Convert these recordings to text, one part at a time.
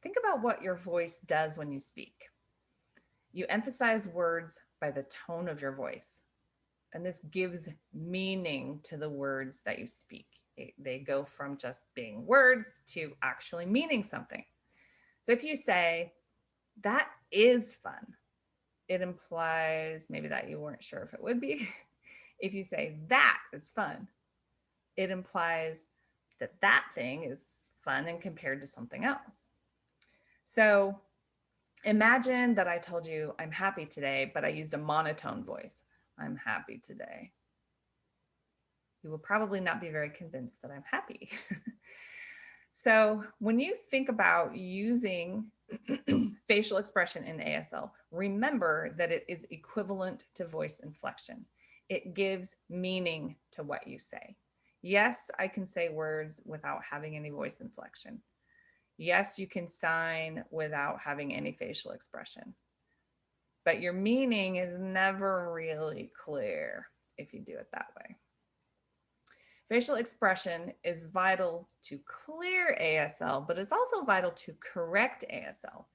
Think about what your voice does when you speak. You emphasize words by the tone of your voice, and this gives meaning to the words that you speak. They go from just being words to actually meaning something. So if you say, that is fun, it implies maybe that you weren't sure if it would be. If you say, that is fun, it implies that that thing is fun and compared to something else. So imagine that I told you I'm happy today, but I used a monotone voice. I'm happy today. You will probably not be very convinced that I'm happy. So when you think about using facial expression in ASL, remember that it is equivalent to voice inflection. It gives meaning to what you say. Yes, I can say words without having any voice inflection. Yes, you can sign without having any facial expression, but your meaning is never really clear if you do it that way. Facial expression is vital to clear ASL, but it's also vital to correct ASL.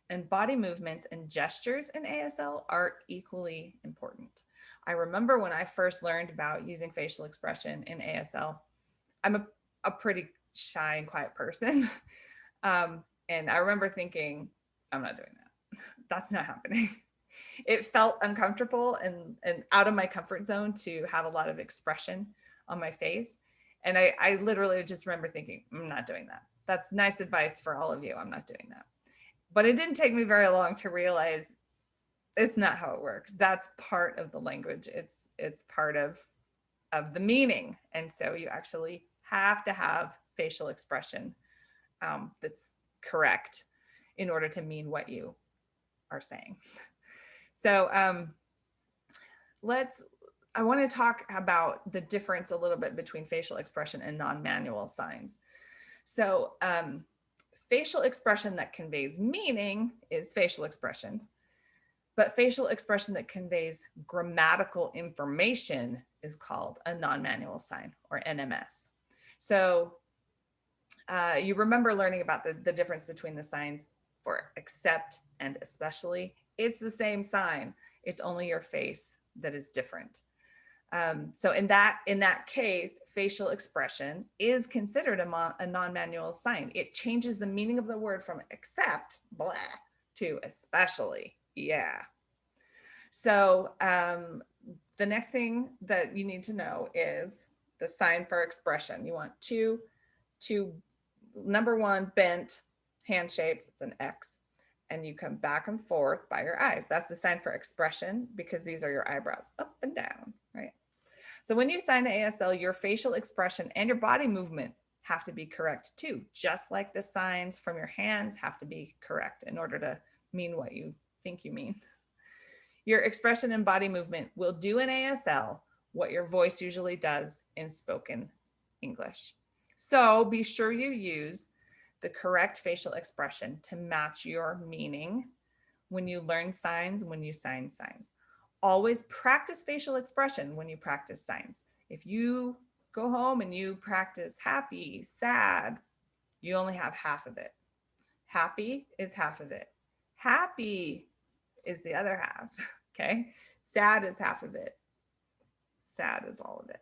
And body movements and gestures in ASL are equally important. I remember when I first learned about using facial expression in ASL, I'm a pretty shy and quiet person. And I remember thinking, I'm not doing that. That's not happening. It felt uncomfortable and out of my comfort zone to have a lot of expression on my face. And I literally just remember thinking, I'm not doing that. That's nice advice for all of you. I'm not doing that. But it didn't take me very long to realize it's not how it works. That's part of the language. It's part of the meaning. And so you actually have to have facial expression that's correct in order to mean what you are saying. So I want to talk about the difference a little bit between facial expression and non-manual signs. So facial expression that conveys meaning is facial expression, but facial expression that conveys grammatical information is called a non-manual sign, or NMS. So you remember learning about the difference between the signs for except and especially. It's the same sign. It's only your face that is different. So in that case, facial expression is considered a non-manual sign. It changes the meaning of the word from except, blah, to especially, yeah. So the next thing that you need to know is the sign for expression. You want two number one, bent hand shapes, it's an X, and you come back and forth by your eyes. That's the sign for expression because these are your eyebrows, up and down, right? So when you sign to ASL, your facial expression and your body movement have to be correct too, just like the signs from your hands have to be correct in order to mean what you think you mean. Your expression and body movement will do in ASL what your voice usually does in spoken English. So be sure you use the correct facial expression to match your meaning when you learn signs, when you sign signs. Always practice facial expression when you practice signs. If you go home and you practice happy, sad, you only have half of it. Happy is half of it. Happy is the other half, okay? Sad is half of it. Sad is all of it.